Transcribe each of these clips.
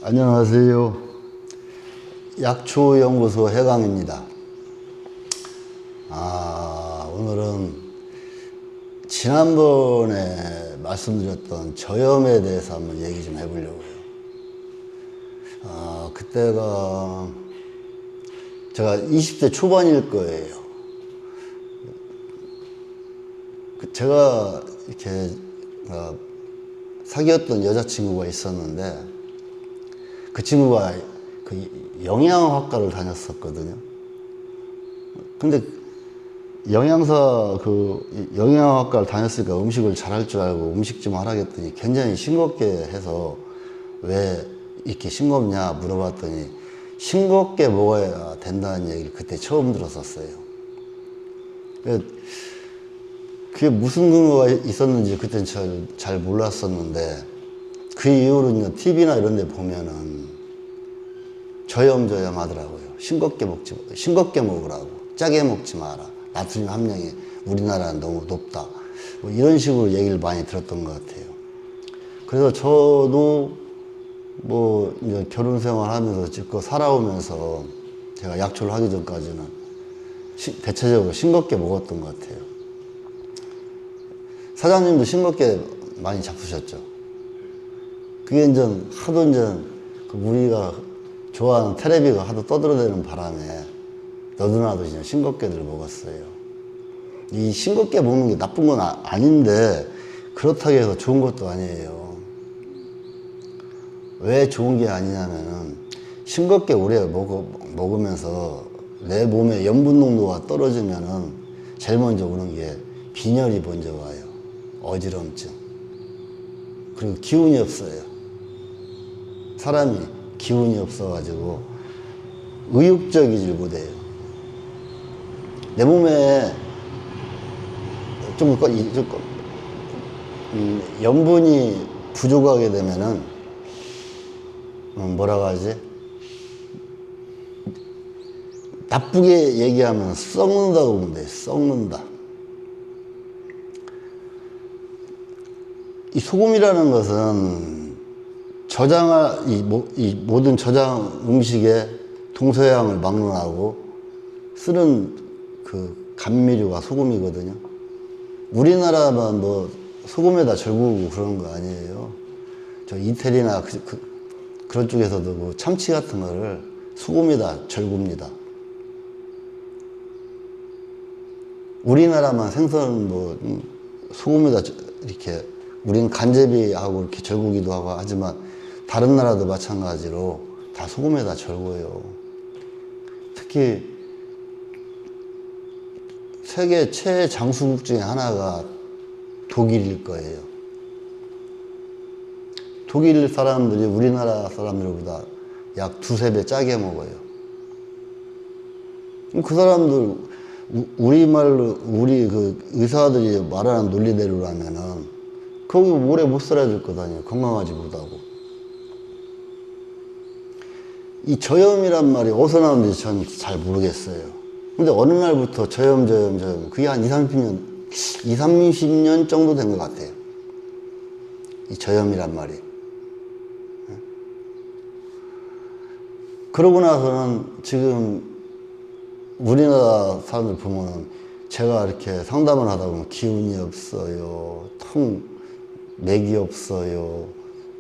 안녕하세요. 약초연구소 해강입니다. 오늘은 지난번에 말씀드렸던 저염에 대해서 한번 얘기 좀 해보려고요. 그때가 제가 20대 초반일 거예요. 제가 이렇게 사귀었던 여자친구가 있었는데 그 친구가 그 영양학과를 다녔었거든요. 근데 영양학과를 다녔으니까 음식을 잘할 줄 알고 음식 좀 하라 했더니 굉장히 싱겁게 해서 왜 이렇게 싱겁냐 물어봤더니 싱겁게 먹어야 된다는 얘기를 그때 처음 들었었어요. 그게 무슨 근거가 있었는지 그때는 잘 몰랐었는데 그 이후로는 TV나 이런 데 보면은 저염 하더라고요. 싱겁게 먹으라고. 짜게 먹지 마라. 나트륨 함량이 우리나라는 너무 높다. 뭐 이런 식으로 얘기를 많이 들었던 것 같아요. 그래서 저도 뭐 이제 결혼 생활 하면서 지금 살아오면서 제가 약초를 하기 전까지는 대체적으로 싱겁게 먹었던 것 같아요. 사장님도 싱겁게 많이 잡수셨죠? 그게 이제 하도 이제 우리가 좋아하는 텔레비가 하도 떠들어대는 바람에 너도나도 그냥 싱겁게들 먹었어요. 이 싱겁게 먹는 게 나쁜 건 아닌데 그렇다고 해서 좋은 것도 아니에요. 왜 좋은 게 아니냐면은 싱겁게 오래 먹으면서 내 몸의 염분 농도가 떨어지면은 제일 먼저 오는 게 빈혈이 먼저 와요. 어지럼증. 그리고 기운이 없어요. 사람이 기운이 없어가지고 의욕적이질 못해요. 내 몸에 염분이 부족하게 되면은 뭐라고 하지? 나쁘게 얘기하면 썩는다고 보면 돼요. 썩는다. 이 소금이라는 것은 이 모든 저장 음식의 동서양을 막론하고 쓰는 그 감미료가 소금이거든요. 우리나라만 뭐 소금에다 절구고 그러는 거 아니에요. 저 이태리나 그런 쪽에서도 뭐 참치 같은 거를 소금에다 절굽니다. 우리나라만 생선 뭐 소금에다 이렇게 우리는 간제비하고 이렇게 절구기도 하고 하지만 다른 나라도 마찬가지로 다 소금에다 절구요. 특히 세계 최장수국 중에 하나가 독일일 거예요. 독일 사람들이 우리나라 사람들보다 약 두세 배 짜게 먹어요. 그 사람들 우리 그 의사들이 말하는 논리대로라면은 거기 오래 못 살아줄 거다니요. 건강하지 못하고. 이 저염이란 말이 어디서 나오는지 전 잘 모르겠어요. 근데 어느 날부터 저염. 그게 한 30년 정도 된 것 같아요. 이 저염이란 말이. 그러고 나서는 지금 우리나라 사람들 보면은 제가 이렇게 상담을 하다 보면 기운이 없어요. 맥이 없어요.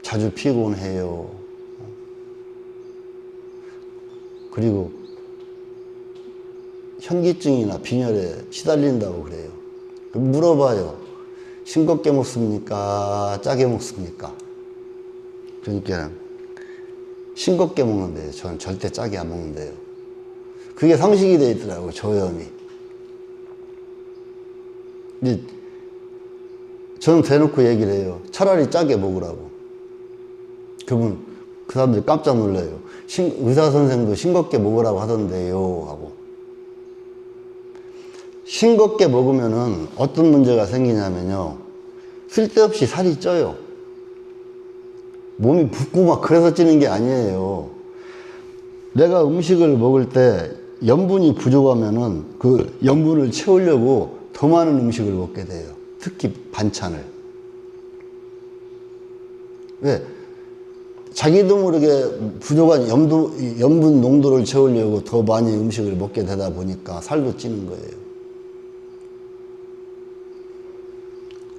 자주 피곤해요. 그리고 현기증이나 빈혈에 시달린다고 그래요. 물어봐요. 싱겁게 먹습니까? 짜게 먹습니까? 그러니까 싱겁게 먹는데요. 저는 절대 짜게 안 먹는데요. 그게 상식이 돼 있더라고요. 저염이. 근데 저는 대놓고 얘기를 해요. 차라리 짜게 먹으라고. 그 사람들이 깜짝 놀라요. 의사 선생도 싱겁게 먹으라고 하던데요. 하고. 싱겁게 먹으면은 어떤 문제가 생기냐면요. 쓸데없이 살이 쪄요. 몸이 붓고 막 그래서 찌는 게 아니에요. 내가 음식을 먹을 때 염분이 부족하면은 그 염분을 채우려고 더 많은 음식을 먹게 돼요. 특히 반찬을. 왜? 자기도 모르게 부족한 염분 농도를 채우려고 더 많이 음식을 먹게 되다 보니까 살도 찌는 거예요.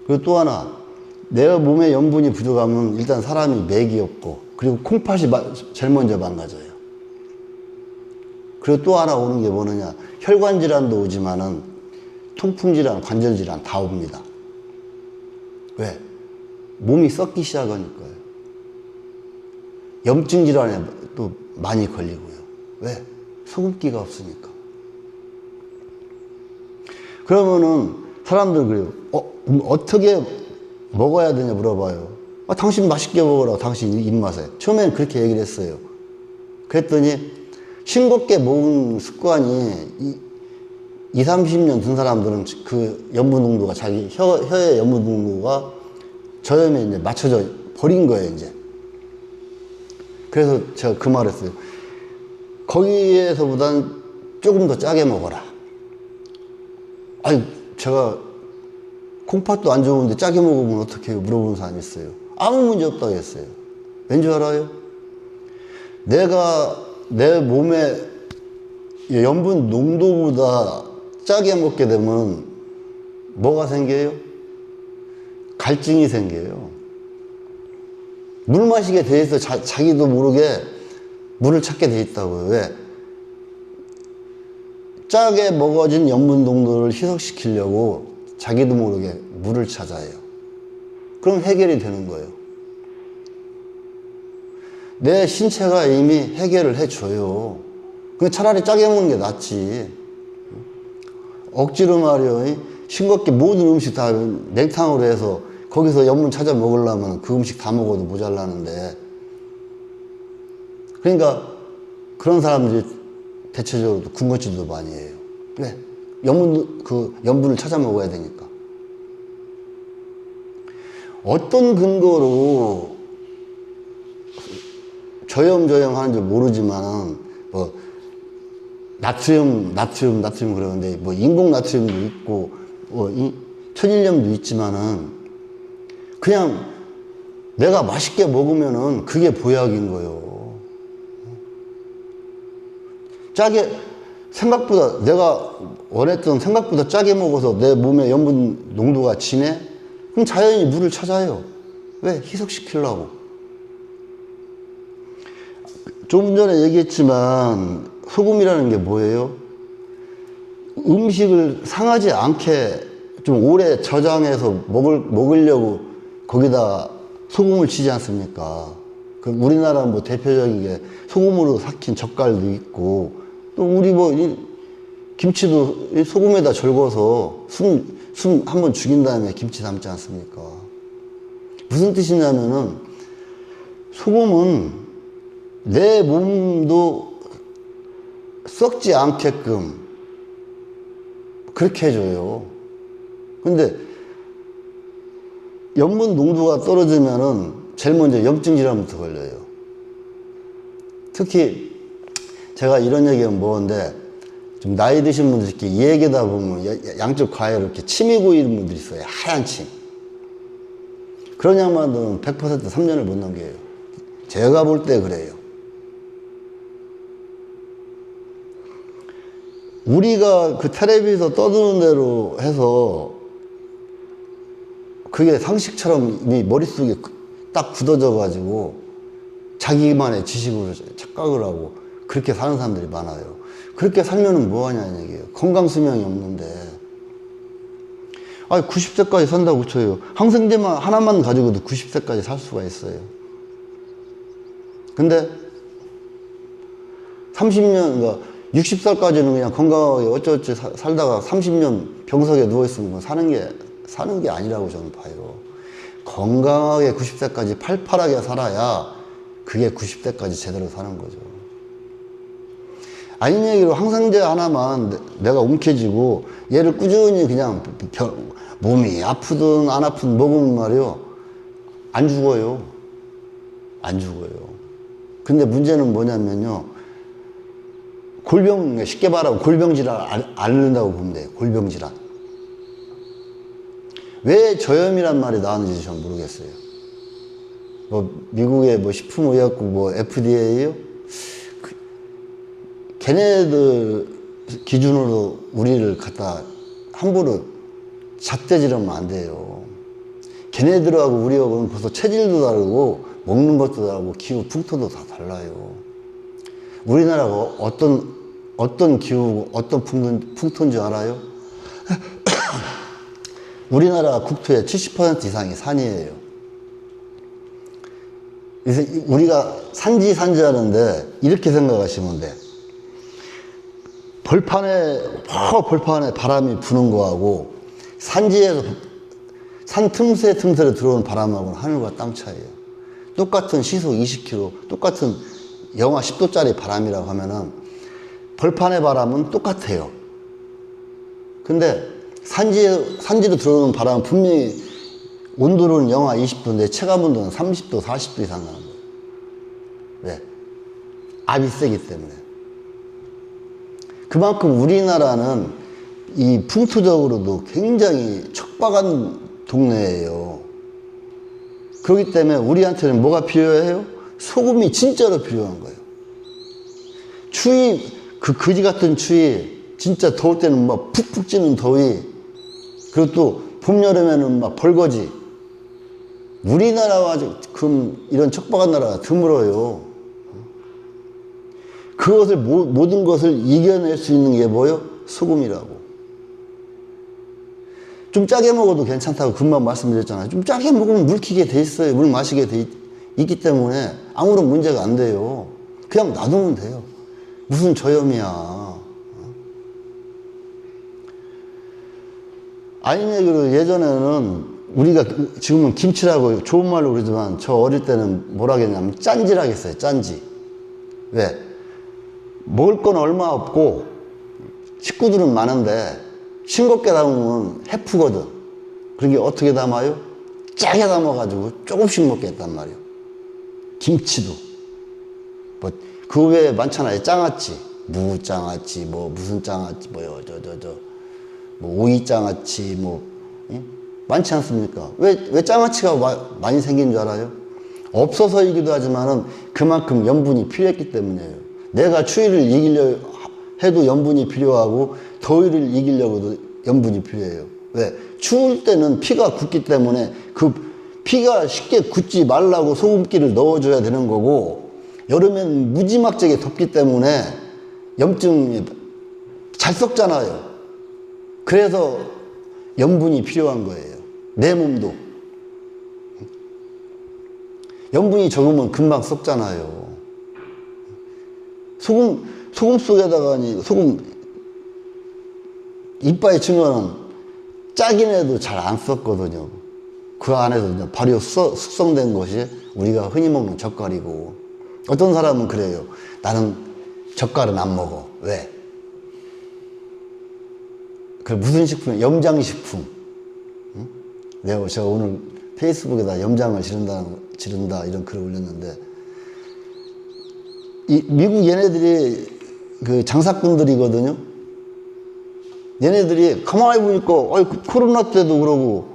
그리고 또 하나, 내 몸에 염분이 부족하면 일단 사람이 맥이 없고, 그리고 콩팥이 제일 먼저 망가져요. 그리고 또 하나 오는 게 뭐느냐, 혈관 질환도 오지만은 통풍 질환, 관절 질환 다 옵니다. 왜? 몸이 썩기 시작하니까요. 염증 질환에 또 많이 걸리고요. 왜? 소금기가 없으니까. 그러면은 사람들 그래요. 어떻게 먹어야 되냐 물어봐요. 당신 맛있게 먹으라고, 당신 입맛에. 처음엔 그렇게 얘기를 했어요. 그랬더니 싱겁게 먹은 습관이 20, 30년 든 사람들은 그 염분 농도가 자기 혀의 염분 농도가 저염에 이제 맞춰져 버린 거예요, 이제. 그래서 제가 그 말 했어요. 거기에서보단 조금 더 짜게 먹어라. 아니, 제가 콩팥도 안 좋은데 짜게 먹으면 어떻게 해요? 물어보는 사람이 있어요. 아무 문제 없다고 했어요. 왠지 알아요? 내가 내 몸에 염분 농도보다 짜게 먹게 되면 뭐가 생겨요? 갈증이 생겨요. 물 마시게 돼 있어. 자기도 모르게 물을 찾게 돼 있다고요. 왜? 짜게 먹어진 염분 농도를 희석시키려고 자기도 모르게 물을 찾아요. 그럼 해결이 되는 거예요. 내 신체가 이미 해결을 해줘요. 그냥 차라리 짜게 먹는 게 낫지. 억지로 말이요. 싱겁게 모든 음식 다 냉탕으로 해서 거기서 염분 찾아 먹으려면 그 음식 다 먹어도 모자라는데. 그러니까 그런 사람들이 대체적으로 군것질도 많이 해요. 왜? 염분을 찾아 먹어야 되니까. 어떤 근거로 저염 하는지 모르지만, 나트륨 그러는데, 인공 나트륨도 있고, 천일염도 있지만은, 그냥 내가 맛있게 먹으면은 그게 보약인 거예요. 짜게, 생각보다, 내가 원했던 생각보다 짜게 먹어서 내 몸에 염분 농도가 지네? 그럼 자연히 물을 찾아요. 왜? 희석시키려고. 좀 전에 얘기했지만 소금이라는 게 뭐예요? 음식을 상하지 않게 좀 오래 저장해서 먹으려고 거기다 소금을 치지 않습니까? 그 우리나라 대표적인 게 소금으로 삭힌 젓갈도 있고, 또 우리 김치도 소금에다 절거서 숨 한번 죽인 다음에 김치 담지 않습니까? 무슨 뜻이냐면은 소금은 내 몸도 썩지 않게끔 그렇게 해줘요. 근데 염분 농도가 떨어지면은 제일 먼저 염증 질환부터 걸려요. 특히 제가 이런 얘기하면 뭐인데, 좀 나이 드신 분들 이렇게 이 얘기다 보면 양쪽 과에로 이렇게 침이 고이는 분들이 있어요. 하얀 침. 그런 양반들은 100% 3년을 못 넘겨요. 제가 볼 때 그래요. 우리가 그 텔레비에서 떠드는 대로 해서 그게 상식처럼 이미 머릿속에 딱 굳어져 가지고 자기만의 지식으로 착각을 하고 그렇게 사는 사람들이 많아요. 그렇게 살면은 뭐 하냐는 얘기예요. 건강 수명이 없는데. 90세까지 산다고 쳐요. 항생제만 하나만 가지고도 90세까지 살 수가 있어요. 근데 30년, 그러니까 60살까지는 그냥 건강하게 어쩌어쩌 살다가 30년 병석에 누워있으면 사는 게 아니라고 저는 봐요. 건강하게 90세까지 팔팔하게 살아야 그게 90세까지 제대로 사는 거죠. 아닌 얘기로 항생제 하나만 내가 움켜쥐고 얘를 꾸준히 그냥 몸이 아프든 안 아프든 먹으면 말이요, 안 죽어요. 안 죽어요. 근데 문제는 뭐냐면요, 쉽게 말하면 골병질환 앓는다고 보면 돼요. 골병질환. 왜 저염이란 말이 나왔는지 전 모르겠어요. 뭐 미국의 뭐 식품의약국 뭐 FDA요? 걔네들 기준으로 우리를 갖다 함부로 잣대질하면 안 돼요. 걔네들하고 우리하고는 벌써 체질도 다르고 먹는 것도 다르고 기후 풍토도 다 달라요. 우리나라가 어떤 기후고 어떤 풍토인지 알아요? 우리나라 국토의 70% 이상이 산이에요. 그래서 우리가 산지 하는데 이렇게 생각하시면 돼. 벌판에 바람이 부는 거하고 산지에서 산 틈새로 들어오는 바람하고는 하늘과 땅 차이예요. 똑같은 시속 20km, 똑같은 영하 10도짜리 바람이라고 하면은 벌판의 바람은 똑같아요. 근데 산지로 들어오는 바람은 분명히 온도는 영하 20도인데 체감 온도는 30도, 40도 이상 나는 거예요. 왜? 압이 세기 때문에. 그만큼 우리나라는 이 풍토적으로도 굉장히 척박한 동네예요. 그렇기 때문에 우리한테는 뭐가 필요해요? 소금이 진짜로 필요한 거예요. 추위, 그 거지 같은 추위, 진짜 더울 때는 막 푹푹 찌는 더위, 그리고 또 봄, 여름에는 막 벌거지. 우리나라와 이런 척박한 나라가 드물어요. 그것을, 모든 것을 이겨낼 수 있는 게 뭐예요? 소금이라고. 좀 짜게 먹어도 괜찮다고 금방 말씀드렸잖아요. 좀 짜게 먹으면 물키게 돼 있어요. 물 마시게 돼 있기 때문에 아무런 문제가 안 돼요. 그냥 놔두면 돼요. 무슨 저염이야. 아닌 얘기로 예전에는 우리가 지금은 김치라고 좋은 말로 그러지만 저 어릴 때는 뭐라 했냐면 짠지라고 했어요. 짠지. 왜? 먹을 건 얼마 없고 식구들은 많은데 싱겁게 담으면 해프거든. 그러게 어떻게 담아요? 짜게 담아가지고 조금씩 먹겠단 말이에요. 김치도. 뭐, 그 외에 많잖아요. 장아찌. 무장아찌, 뭐, 무슨 장아찌, 뭐요, 뭐, 오이장아찌, 뭐, 예? 많지 않습니까? 왜 장아찌가 많이 생긴 줄 알아요? 없어서이기도 하지만은 그만큼 염분이 필요했기 때문이에요. 내가 추위를 이기려 해도 염분이 필요하고 더위를 이기려고도 염분이 필요해요. 왜? 추울 때는 피가 굳기 때문에 그 피가 쉽게 굳지 말라고 소금기를 넣어줘야 되는 거고, 여름엔 무지막지하게 덥기 때문에 염증이 잘 썩잖아요. 그래서 염분이 필요한 거예요. 내 몸도. 염분이 적으면 금방 썩잖아요. 소금 속에다가, 소금, 이빨에 치면은 짜긴 해도 잘 안 썩거든요. 그 안에서 발효 숙성된 것이 우리가 흔히 먹는 젓갈이고, 어떤 사람은 그래요. 나는 젓갈은 안 먹어. 왜? 그 무슨 식품이야? 염장식품. 응? 제가 오늘 페이스북에다 염장을 지른다 이런 글을 올렸는데, 미국 얘네들이 그 장사꾼들이거든요. 얘네들이 가만히 보니까 코로나 때도 그러고,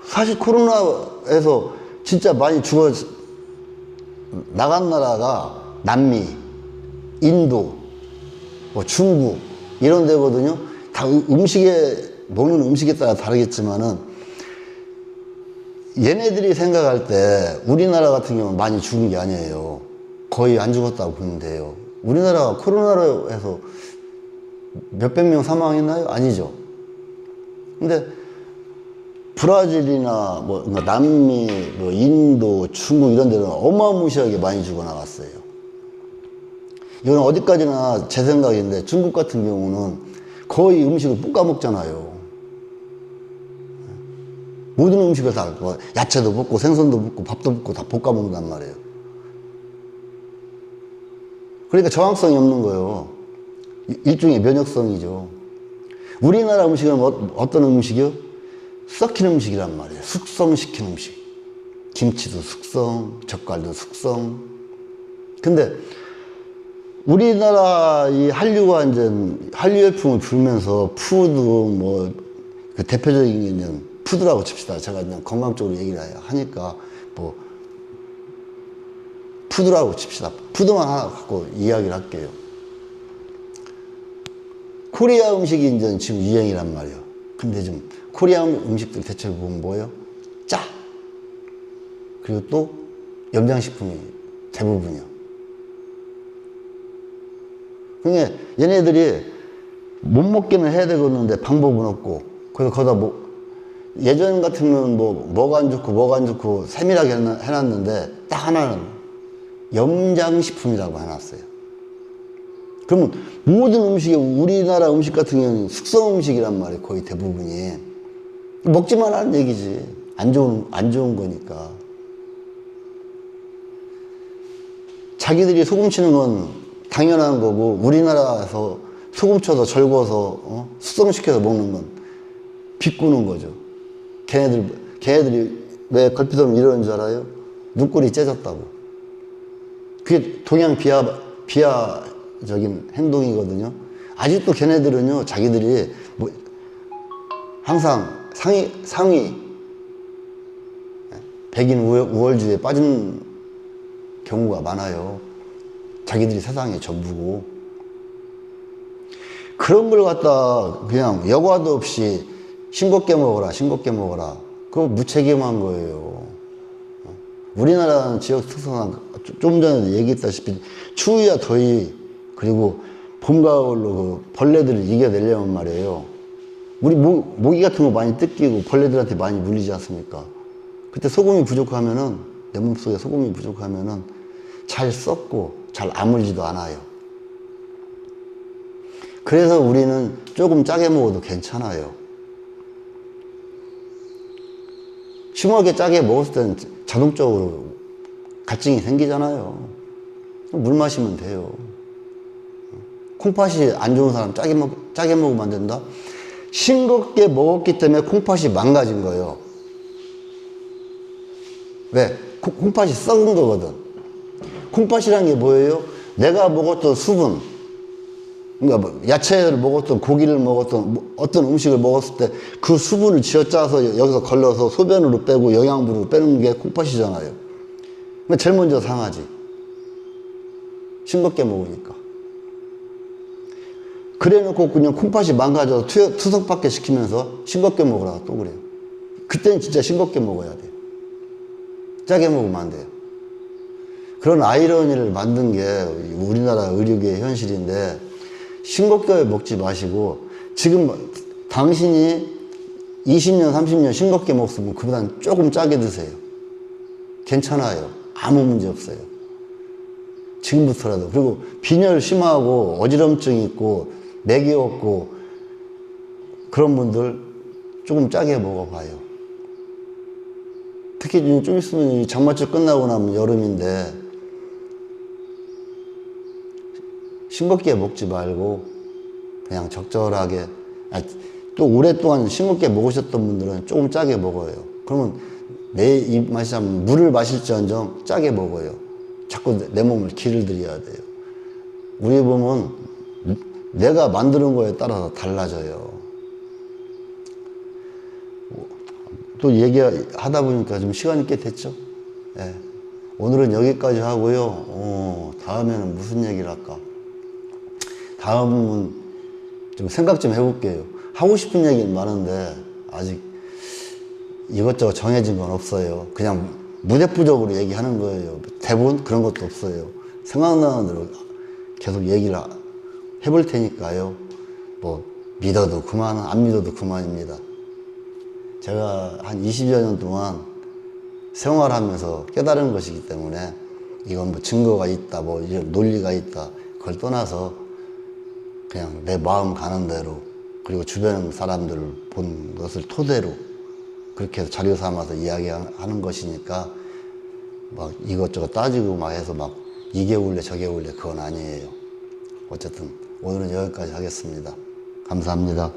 사실 코로나에서 진짜 많이 나간 나라가 남미, 인도, 뭐 중국 이런 데거든요. 다 먹는 음식에 따라 다르겠지만은, 얘네들이 생각할 때 우리나라 같은 경우는 많이 죽은 게 아니에요. 거의 안 죽었다고 보면 돼요. 우리나라가 코로나로 해서 몇백 명 사망했나요? 아니죠. 근데 브라질이나 뭐 남미, 뭐 인도, 중국 이런 데는 어마무시하게 많이 죽어나갔어요. 이건 어디까지나 제 생각인데, 중국 같은 경우는 거의 음식을 볶아 먹잖아요. 모든 음식을 다 야채도 볶고 생선도 볶고 밥도 볶고 다 볶아 먹는단 말이에요. 그러니까 저항성이 없는 거예요. 일종의 면역성이죠. 우리나라 음식은 어떤 음식이요? 썩힌 음식이란 말이에요. 숙성시킨 음식. 김치도 숙성, 젓갈도 숙성. 근데 우리나라 이 한류가 이제 한류 열풍을 불면서 푸드 그 대표적인 게 푸드라고 칩시다. 제가 그냥 건강 쪽으로 얘기를 하니까 푸드라고 칩시다. 푸드만 하나 갖고 이야기를 할게요. 코리아 음식이 이제 지금 유행이란 말이에요. 근데 좀 코리아 음식들 대체로 보면 뭐예요? 짜. 그리고 또 염장식품이 대부분이요. 그러니까 얘네들이 못 먹기는 해야 되겠는데 방법은 없고, 그래서 거기다 뭐 예전 같으면 뭐가 안 좋고 세밀하게 해놨는데 딱 하나는 염장식품이라고 해놨어요. 그러면 모든 음식이, 우리나라 음식 같은 경우는 숙성 음식이란 말이에요. 거의 대부분이. 먹지만 하는 얘기지. 안 좋은 거니까. 자기들이 소금 치는 건 당연한 거고, 우리나라에서 소금 쳐서 절궈서 숙성시켜서 먹는 건 비꼬는 거죠. 걔네들이 왜 걸핏하면 이러는 줄 알아요? 눈꼴이 째졌다고. 그게 동양 비하적인 행동이거든요. 아직도 걔네들은요, 자기들이 뭐 항상 상위 백인 우월주의에 빠진 경우가 많아요. 자기들이 세상의 전부고. 그런 걸 갖다 그냥 여과도 없이 싱겁게 먹어라. 그거 무책임한 거예요. 우리나라는 지역 특성상 좀 전에 얘기했다시피 추위와 더위, 그리고 봄, 가을로 그 벌레들을 이겨내려면 말이에요. 우리 모기 같은 거 많이 뜯기고 벌레들한테 많이 물리지 않습니까? 그때 소금이 부족하면은, 내 몸속에 소금이 부족하면은 잘 썩고 잘 아물지도 않아요. 그래서 우리는 조금 짜게 먹어도 괜찮아요. 심하게 짜게 먹었을 때는 자동적으로 갈증이 생기잖아요. 물 마시면 돼요. 콩팥이 안 좋은 사람 짜게 먹으면 안 된다? 싱겁게 먹었기 때문에 콩팥이 망가진 거예요. 왜? 콩팥이 썩은 거거든. 콩팥이란 게 뭐예요? 내가 먹었던 수분, 그러니까 뭐 야채를 먹었던, 고기를 먹었던, 어떤 음식을 먹었을 때 그 수분을 쥐어짜서 여기서 걸러서 소변으로 빼고 영양분으로 빼는 게 콩팥이잖아요. 그러니까 제일 먼저 상하지. 싱겁게 먹으니까. 그래 놓고 그냥 콩팥이 망가져서 투석받게 시키면서 싱겁게 먹으라고 또 그래요. 그때는 진짜 싱겁게 먹어야 돼요. 짜게 먹으면 안 돼요. 그런 아이러니를 만든 게 우리나라 의료계의 현실인데, 싱겁게 먹지 마시고, 지금 당신이 20년, 30년 싱겁게 먹었으면 그보다는 조금 짜게 드세요. 괜찮아요. 아무 문제 없어요. 지금부터라도. 그리고 빈혈 심하고 어지럼증 있고 맥이 없고 그런 분들 조금 짜게 먹어봐요. 특히 좀 있으면 장마철 끝나고 나면 여름인데 싱겁게 먹지 말고 그냥 적절하게, 또 오랫동안 싱겁게 먹으셨던 분들은 조금 짜게 먹어요. 그러면 내 입맛이 하면 물을 마실지언정 짜게 먹어요. 자꾸 내 몸을 기를 들여야 돼요. 우리 몸은 내가 만드는 거에 따라서 달라져요. 또 얘기하다 보니까 좀 시간이 꽤 됐죠? 예. 오늘은 여기까지 하고요. 다음에는 무슨 얘기를 할까? 다음은 좀 생각 좀 해볼게요. 하고 싶은 얘기는 많은데 아직 이것저것 정해진 건 없어요. 그냥 무대부적으로 얘기하는 거예요. 대본 그런 것도 없어요. 생각나는 대로 계속 얘기를 해볼 테니까요. 뭐 믿어도 그만, 안 믿어도 그만입니다. 제가 한 20여 년 동안 생활하면서 깨달은 것이기 때문에 이건 뭐 증거가 있다, 뭐 이런 논리가 있다, 그걸 떠나서 그냥 내 마음 가는 대로, 그리고 주변 사람들을 본 것을 토대로 그렇게 해서 자료 삼아서 이야기하는 것이니까 막 이것저것 따지고 막 해서 막 이게 올래 저게 올래 그건 아니에요. 어쨌든 오늘은 여기까지 하겠습니다. 감사합니다.